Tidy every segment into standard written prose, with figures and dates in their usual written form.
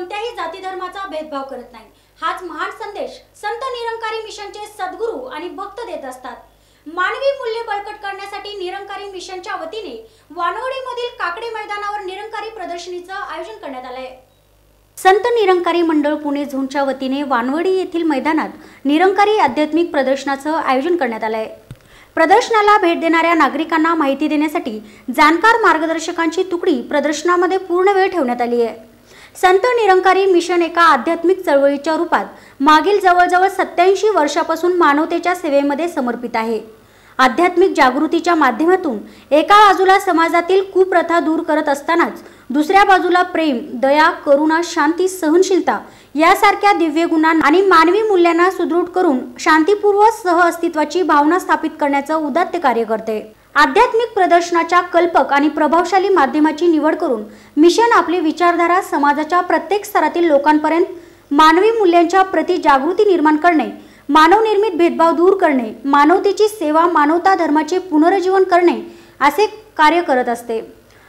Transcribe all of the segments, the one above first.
कोणत्याही जाती धर्माचा भेदभाव करत नाही। हाच महान संदेश संत निरंकारी मिशनचे सद्गुरू आणि भक्त देत असतात। मानवी मूल्य बळकट करण्यासाठी निरंकारी मिशनच्या वतीने वानवडीमधील काकडे मैदानावर निरंकारी प्रदर्शनीचं आयोजन करण्यात आले आहे। संत निरंकारी मंडळ पुणे झोनच्या वतीने वानवडी येथील मैदानात निरंकारी आध्यात्मिक प्रदर्शनाचं आयोजन करण्यात आले आहे। प्रदर्शनाला भेट देणाऱ्या नागरिकांना माहिती देण्यासाठी जाणकार मार्गदर्शकांची तुकडी प्रदर्शनामध्ये पूर्ण वेळ ठेवण्यात आली आहे। संत निरंकारी मिशन एका आध्यात्मिक चळवळीच्या रूपात मागील जवळजवळ 87 वर्षापासून मानवतेच्या सेवेमध्ये समर्पित आहे। आध्यात्मिक जागृतीच्या माध्यमातून एका बाजूला समाजातील कुप्रथा दूर करत असतानाच दुसऱ्या बाजूला प्रेम, दया, करुणा, शांती, सहनशीलता यासारख्या दिव्य गुणांना आणि मानवी मूल्यांना सुदृढ करून शांतीपूर्व सहअस्तित्वाची भावना स्थापित करण्याचं उदात्त कार्य करते। आध्यात्मिक प्रदर्शनाच्या कल्पक आणि प्रभावशाली माध्यमाची निवड करून मिशन आपली विचारधारा समाजाच्या प्रत्येक स्तरातील लोकांपर्यंत मानवी मूल्यांच्या प्रति जागृती निर्माण करणे, मानवनिर्मित भेदभाव दूर करणे, मानवतेची सेवा, मानवता धर्माचे पुनरुज्जीवन करणे असे कार्य करत असते।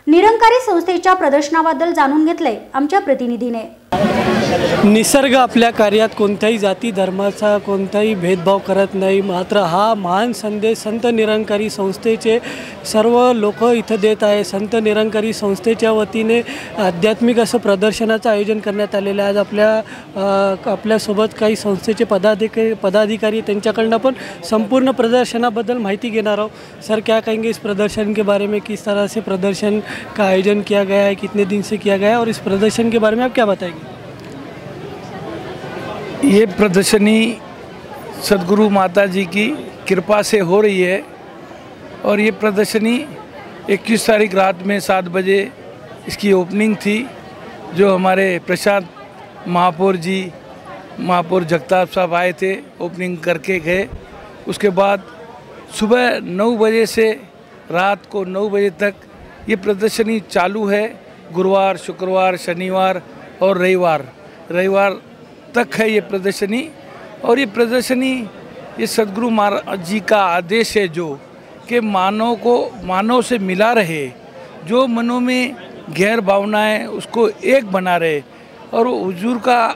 निरंकारी संस्थेच्या प्रदर्शनाबद्दल जाणून घेतले आमच्या प्रतिनिधीने। निसर्ग आपल्या कार्यात कोणत्याही जाती धर्माचा कोणताही भेदभाव करत नाही। मात्र हा महान संदेश संत निरंकारी संस्थेचे सर्व लोक इथं देत आहे। संत निरंकारी संस्थेच्या वतीने आध्यात्मिक असं प्रदर्शनाचं आयोजन करण्यात आलेलं आहे। आज आपल्यासोबत काही संस्थेचे पदाधिकारी त्यांच्याकडनं पण संपूर्ण प्रदर्शनाबद्दल माहिती घेणार आहोत। सर, क्या कहेंगे इस प्रदर्शन के बारे में? किस तरह से प्रदर्शन का आयोजन किया गया है, कितने दिन से किया गया है और इस प्रदर्शन के बारे में आप क्या बताएंगे? ये प्रदर्शनी सद्गुरु माता जी की कृपा से हो रही है और ये प्रदर्शनी 21 तारीख रात में 7 बजे इसकी ओपनिंग थी, जो हमारे प्रशांत महापौर जगताप साहब आए थे, ओपनिंग करके गए। उसके बाद सुबह 9 बजे से रात को 9 बजे तक ये प्रदर्शनी चालू है। गुरुवार, शुक्रवार, शनिवार और रविवार तक है ये प्रदर्शनी। और ये प्रदर्शनी ये सद्गुरु महाराज जी का आदेश है जो कि मानव को मानव से मिला रहे, जो मनों में गैर भावनाएं उसको एक बना रहे। और हुजूर का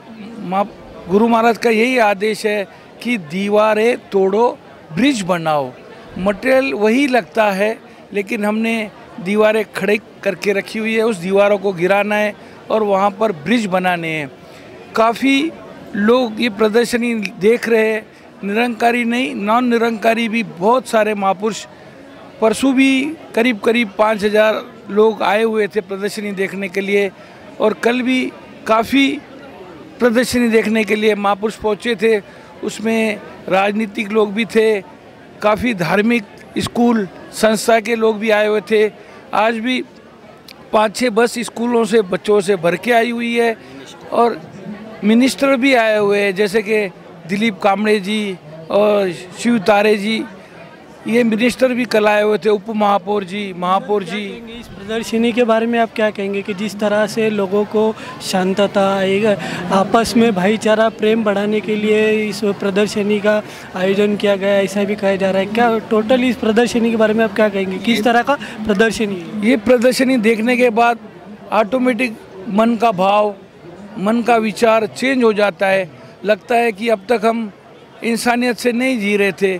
गुरु महाराज का यही आदेश है कि दीवारें तोड़ो, ब्रिज बनाओ। मटेरियल वही लगता है लेकिन हमने दीवारें खड़े करके रखी हुई है, उस दीवारों को गिराना है और वहाँ पर ब्रिज बनाने हैं। काफ़ी लोग ये प्रदर्शनी देख रहे हैं, निरंकारी नहीं नॉन निरंकारी भी बहुत सारे महापुरुष। परसों भी करीब 5000 लोग आए हुए थे प्रदर्शनी देखने के लिए और कल भी काफ़ी प्रदर्शनी देखने के लिए महापुरुष पहुँचे थे। उसमें राजनीतिक लोग भी थे, काफ़ी धार्मिक स्कूल संस्था के लोग भी आए हुए थे। आज भी 5-6 बस स्कूलों से बच्चों से भर के आई हुई है और मिनिस्टर भी आए हुए हैं, जैसे कि दिलीप कामड़े जी और शिव तारे जी, ये मिनिस्टर भी कल आए हुए थे, उप महापौर जी। इस प्रदर्शनी के बारे में आप क्या कहेंगे कि जिस तरह से लोगों को शांतता, आपस में भाईचारा, प्रेम बढ़ाने के लिए इस प्रदर्शनी का आयोजन किया गया, ऐसा भी कहा जा रहा है। क्या टोटल इस प्रदर्शनी के बारे में आप क्या कहेंगे, किस तरह का प्रदर्शनी? ये प्रदर्शनी देखने के बाद ऑटोमेटिक मन का भाव, मन का विचार चेंज हो जाता है। लगता है कि अब तक हम इंसानियत से नहीं जी रहे थे।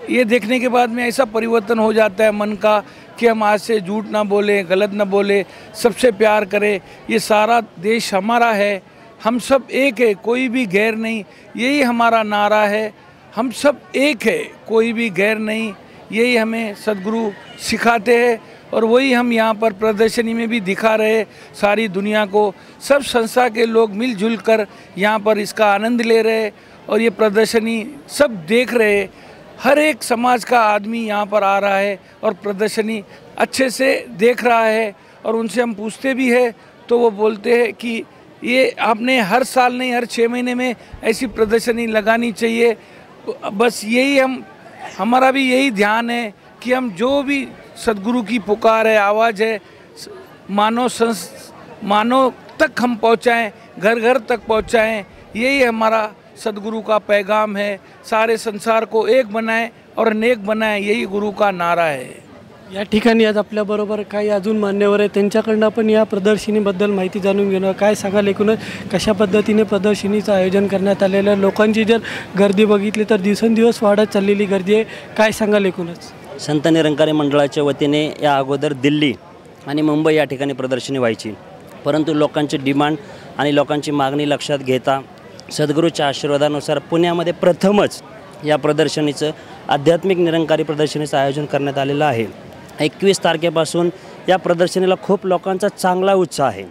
ये देखने के बाद में ऐसा परिवर्तन हो जाता है मन का कि हम आज से झूठ ना बोलें, गलत ना बोलें, सबसे प्यार करें। ये सारा देश हमारा है, हम सब एक है, कोई भी गैर नहीं, यही हमारा नारा है। हम सब एक है, कोई भी गैर नहीं, यही हमें सद्गुरु सिखाते हैं और वही हम यहाँ पर प्रदर्शनी में भी दिखा रहे सारी दुनिया को। सब संस्था के लोग मिलजुल कर यहाँ पर इसका आनंद ले रहे और ये प्रदर्शनी सब देख रहे। हर एक समाज का आदमी यहाँ पर आ रहा है और प्रदर्शनी अच्छे से देख रहा है और उनसे हम पूछते भी है तो वो बोलते हैं कि ये आपने हर साल नहीं, हर 6 महीने में ऐसी प्रदर्शनी लगानी चाहिए। बस यही हमारा भी यही ध्यान है कि हम जो भी सद्गुरु की पुकार है, आवाज़ है, मानव तक हम पहुँचाएँ, घर घर तक पहुँचाएँ। यही हमारा सद्गुरु का पैगाम है। सारे संसार को एक बनाएं और नेक बनाएं, यही गुरु का नारा है। या ठिकाणी आज आपल्याबरोबर काही अजून मान्यवर आहे, त्यांच्याकडनं आपण या प्रदर्शनीबद्दल माहिती जाणून घेणं. काय सांगाल एकूणच कशा पद्धतीने प्रदर्शनीचं आयोजन करण्यात आलेलं आहे? लोकांची जर गर्दी बघितली तर दिवसेंदिवस वाढत चाललेली गर्दी आहे. काय सांगाल एकूणच? संत निरंकारी मंडळाच्या वतीने या अगोदर दिल्ली आणि मुंबई या ठिकाणी प्रदर्शनी व्हायची, परंतु लोकांची डिमांड आणि लोकांची मागणी लक्षात घेता सद्गुरूच्या आशीर्वादानुसार पुण्यामध्ये प्रथमच या प्रदर्शनीचं आध्यात्मिक निरंकारी प्रदर्शनीचं आयोजन करण्यात आलेलं आहे. 21 तारखेपासून या प्रदर्शनीला खूप लोकांचा चांगला उत्साह आहे.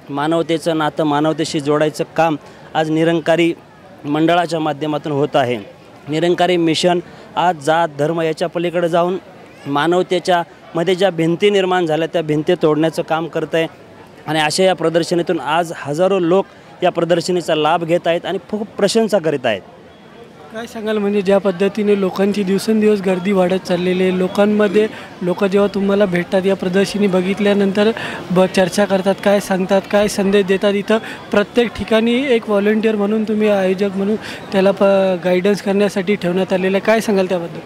मानवतेचं नातं मानवतेशी जोडायचं काम आज निरंकारी मंडळाच्या माध्यमातून होत आहे. निरंकारी मिशन आज जात धर्म याच्या पलीकडे जाऊन मानवतेच्या मध्ये ज्या भिंती निर्माण झाल्या त्या भिंती तोडण्याचं काम करत आहे. आणि अशा या प्रदर्शनीतून आज हजारो लोक या प्रदर्शनीचा लाभ घेत आहेत आणि खूप प्रशंसा करीत आहेत. काय सांगाल, म्हणजे ज्या पद्धतीने लोकांची दिवसेंदिवस गर्दी वाढत चाललेली आहे, लोकांमध्ये लोक जेव्हा तुम्हाला भेटतात या प्रदर्शनी बघितल्यानंतर चर्चा करतात, काय सांगतात, काय संदेश देतात? इथं प्रत्येक ठिकाणी एक व्हॉलंटियर म्हणून तुम्ही आयोजक म्हणून त्याला गायडन्स करण्यासाठी ठेवण्यात आलेलं आहे. काय सांगाल त्याबद्दल?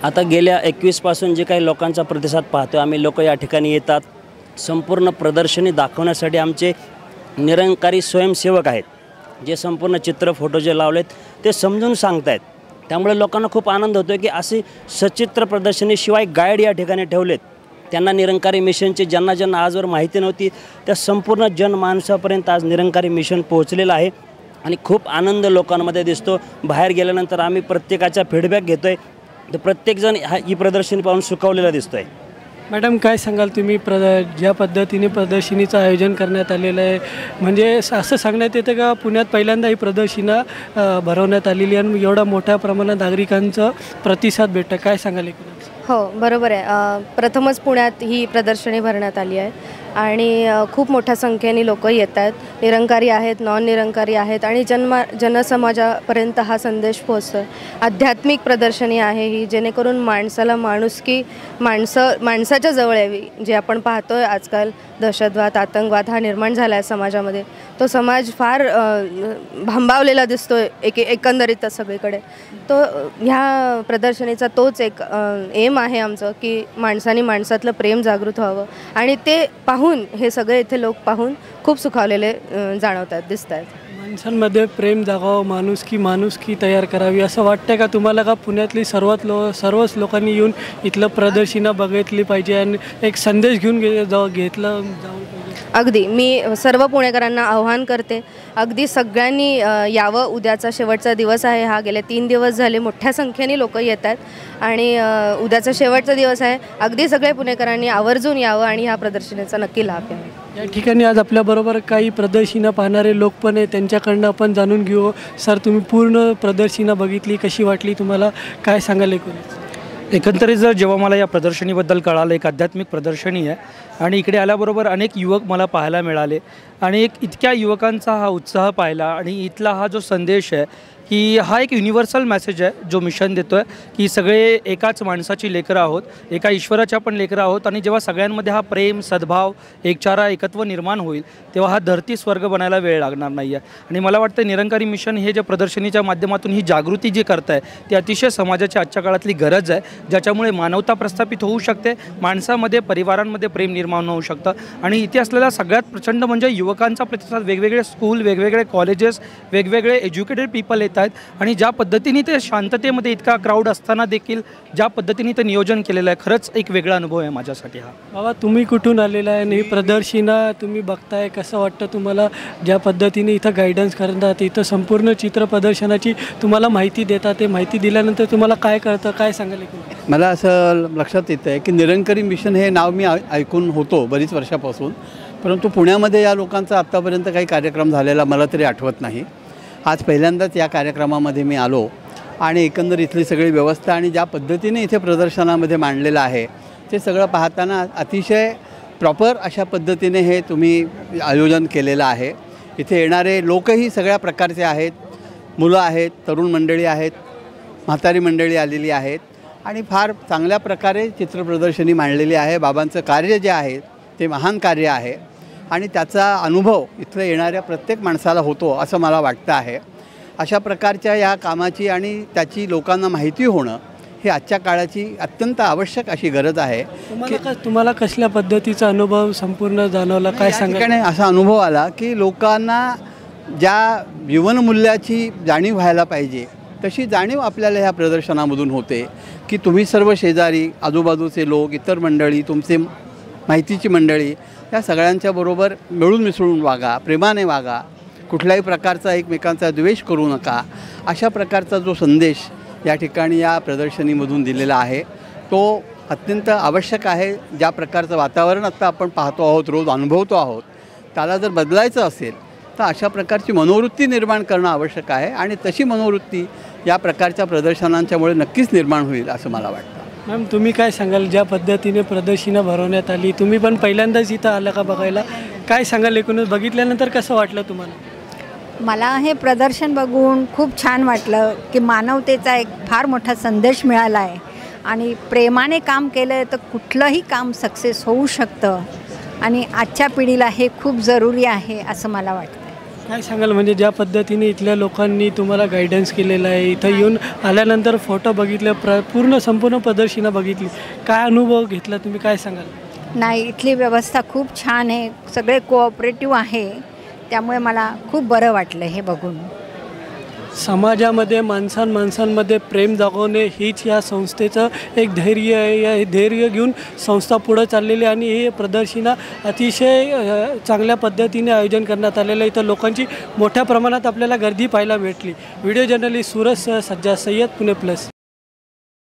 आता गेल्या 21 पासून जे काही लोकांचा प्रतिसाद पाहतो आम्ही, लोक या ठिकाणी येतात. संपूर्ण प्रदर्शनी दाखवण्यासाठी आमचे निरंकारी स्वयंसेवक आहेत, जे संपूर्ण चित्र फोटो जे लावलेत ते समजून सांगत आहेत. त्यामुळे लोकांना खूप आनंद होतो की अशी सचित्र प्रदर्शनीशिवाय गाईड या ठिकाणी ठेवलेत. त्यांना निरंकारी मिशनची ज्यांना ज्यांना आजवर माहिती नव्हती त्या संपूर्ण जनमानसापर्यंत आज निरंकारी मिशन पोहोचलेलं आहे आणि खूप आनंद लोकांमध्ये दिसतो. बाहेर गेल्यानंतर आम्ही प्रत्येकाचा फीडबॅक घेतो आहे, तर प्रत्येकजण ही प्रदर्शनी पाहून सुखावलेला दिसतो आहे. मॅडम, काय सांगाल तुम्ही ज्या पद्धतीने प्रदर्शनीचं आयोजन करण्यात आलेलं आहे, म्हणजे असं सांगण्यात येतं का पुण्यात पहिल्यांदा ही प्रदर्शनं भरवण्यात आलेली आहे आणि एवढा मोठ्या प्रमाणात नागरिकांचं प्रतिसाद भेटतं? काय सांगाल एकूणच? हो, बरोबर आहे. प्रथमच पुण्यात ही प्रदर्शनी भरण्यात आली आहे आणि खूप मोठ्या संख्येने लोक येत आहेत. निरंकारी आहेत, नॉन निरंकारी आहेत आणि जनसमाजापर्यंत हा संदेश पोहोचतो आहे. आध्यात्मिक प्रदर्शनी आहे ही, जेणेकरून माणसाला माणसाच्या जवळ यावी. जे आपण पाहतो आहे आजकाल दहशतवाद, आतंकवाद हा निर्माण झाला आहे समाजामध्ये, तो समाज फार भांबावलेला दिसतो एकंदरीत सगळीकडे. तो ह्या प्रदर्शनीचा तोच एक एम आहे आमचं, की माणसाने माणसातलं प्रेम जागृत व्हावं आणि ते पाहून हे सगळे इथे लोक पाहून खूप सुखावलेले जाणवतात, दिसत आहेत. माणसांमध्ये प्रेम जागावं, माणुसकी तयार करावी असं वाटतं का तुम्हाला? का पुण्यातली सर्वच लोकांनी येऊन इथलं प्रदर्शनं बघितली पाहिजे आणि एक संदेश घेऊन घेतलं जाऊन पाहिजे? अगदी मी सर्व पुणेकरांना आव्हान करते, अगदी सगळ्यांनी यावं. उद्याचा शेवटचा दिवस आहे हा. गेले 3 दिवस झाले मोठ्या संख्येने लोक येत आहेत आणि उद्याचा शेवटचा दिवस आहे. अगदी सगळे पुणेकरांनी आवर्जून यावं आणि ह्या प्रदर्शनाचा नक्की लाभ घ्यावा. या ठिकाणी आज आपल्याबरोबर काही प्रदर्शनं पाहणारे लोक पण आहे, त्यांच्याकडनं आपण जाणून घेऊ. सर, तुम्ही पूर्ण प्रदर्शनं बघितली, कशी वाटली तुम्हाला? काय सांगाल एकूणच? एकंदरीत जर जेव्हा मला या प्रदर्शनीबद्दल कळालं, एक आध्यात्मिक प्रदर्शनी आहे आणि इकडे आल्याबरोबर अनेक युवक मला पाहायला मिळाले आणि इतक्या युवकांचा हा उत्साह पाहिला आणि इथला हा जो संदेश आहे की हा एक युनिव्हर्सल मेसेज आहे जो मिशन देतो आहे की सगळे एकाच माणसाची लेकरं आहोत, एका ईश्वराच्या पण लेकरं आहोत आणि जेव्हा सगळ्यांमध्ये हा प्रेम, सद्भाव, एकचारा, एकत्व निर्माण होईल तेव्हा हा धरती स्वर्ग बनायला वेळ लागणार नाही आहे. आणि मला वाटतं निरंकारी मिशन हे जे प्रदर्शनीच्या माध्यमातून ही जागृती जी करत आहे ती अतिशय समाजाची आजच्या काळातली गरज आहे, ज्याच्यामुळे मानवता प्रस्थापित होऊ शकते, माणसामध्ये, परिवारांमध्ये प्रेम निर्माण होऊ शकतं. आणि इथे असलेला सगळ्यात प्रचंड म्हणजे युवकांचा प्रतिसाद. वेगवेगळे स्कूल, वेगवेगळे कॉलेजेस, वेगवेगळे एज्युकेटेड पीपल येत आहेत आणि ज्या पद्धतीने ते शांततेमध्ये इतका क्राऊड असताना देखील ज्या पद्धतीने ते नियोजन केलेलं आहे, खरंच एक वेगळा अनुभव आहे माझ्यासाठी हा. बाबा, तुम्ही कुठून आलेला आहे आणि ही प्रदर्शनं तुम्ही बघताय, कसं वाटतं तुम्हाला? ज्या पद्धतीने इथं गायडन्स करतात, इथं संपूर्ण चित्र प्रदर्शनाची तुम्हाला माहिती देतात, ते माहिती दिल्यानंतर तुम्हाला काय कळतं? काय सांगाल? मला असं लक्षात येतं आहे की निरंकारी मिशन हे नाव मी ऐकून होतो बरीच वर्षापासून, परंतु पुण्यामध्ये या लोकांचा आत्तापर्यंत काही कार्यक्रम झालेला मला तरी आठवत नाही. आज पहिल्यांदाच या कार्यक्रमामध्ये मी आलो आणि एकंदर इथली सगळी व्यवस्था आणि ज्या पद्धतीने इथे प्रदर्शनामध्ये मांडलेलं आहे ते सगळं पाहताना अतिशय प्रॉपर अशा पद्धतीने हे तुम्ही आयोजन केलेलं आहे. इथे येणारे लोकही सगळ्या प्रकारचे आहेत, मुलं आहेत, तरुण मंडळी आहेत, म्हातारी मंडळी आलेली आहेत आणि फार चांगल्या प्रकारे चित्रप्रदर्शनी मांडलेली आहे. बाबांचं कार्य जे आहे ते महान कार्य आहे आणि त्याचा अनुभव इथं येणाऱ्या प्रत्येक माणसाला होतो असं मला वाटतं आहे. अशा प्रकारच्या या कामाची आणि त्याची लोकांना माहिती होणं ही आजच्या काळाची अत्यंत आवश्यक अशी गरज आहे. तुम्हाला कसल्या पद्धतीचा अनुभव संपूर्ण जाणवला, काय या सांगा? ठिकाणी असा अनुभव आला की लोकांना ज्या जीवनमूल्याची जाणीव व्हायला पाहिजे तशी जाणीव आपल्याला ह्या प्रदर्शनामधून होते की तुम्ही सर्व शेजारी, आजूबाजूचे लोक, इतर मंडळी, तुमचे माहितीची मंडळी, या सगळ्यांच्या बरोबर मिळून मिसळून वागा, प्रेमाने वागा, कुठल्याही प्रकारचा एकमेकांचा द्वेष करू नका, अशा प्रकारचा जो संदेश या ठिकाणी या प्रदर्शनीमधून दिलेला आहे तो अत्यंत आवश्यक आहे. ज्या प्रकारचं वातावरण आत्ता आपण पाहतो आहोत, रोज अनुभवतो आहोत, त्याला जर बदलायचं असेल तर अशा प्रकारची मनोवृत्ती निर्माण करणं आवश्यक आहे आणि तशी मनोवृत्ती या प्रकारच्या प्रदर्शनांच्यामुळे नक्कीच निर्माण होईल असं मला वाटतं. मॅम, तुम्ही काय सांगाल, ज्या पद्धतीने प्रदर्शनं भरवण्यात आली, तुम्ही पण पहिल्यांदाच इथं आला का बघायला, काय सांगाल? एकूणच बघितल्यानंतर कसं वाटलं तुम्हाला? मला हे प्रदर्शन बघून खूप छान वाटलं की मानवतेचा एक फार मोठा संदेश मिळाला आहे आणि प्रेमाने काम केलं तर कुठलंही काम सक्सेस होऊ शकतं आणि आजच्या पिढीला हे खूप जरुरी आहे असं मला वाटतं. काय सांगाल, म्हणजे ज्या पद्धतीने इथल्या लोकांनी तुम्हाला गायडन्स केलेलं आहे, इथं येऊन आल्यानंतर फोटो बघितले, पूर्ण संपूर्ण प्रदर्शनं बघितली, काय अनुभव घेतला तुम्ही, काय सांगाल? नाही, इथली व्यवस्था खूप छान आहे, सगळे कोऑपरेटिव्ह आहे, त्यामुळे मला खूप बरं वाटलं हे बघून. समाजामध्ये माणसांमध्ये प्रेम जागवणे हीच या संस्थेचं एक धैर्य आहे. या धैर्य घेऊन संस्था पुढं चाललेली आणि हे प्रदर्शनं अतिशय चांगल्या पद्धतीने आयोजन करण्यात आलेलं आहे. इथं लोकांची मोठ्या प्रमाणात आपल्याला गर्दी पाहायला भेटली. Video journalist Suraj Sajjad Sayyad, Pune plus.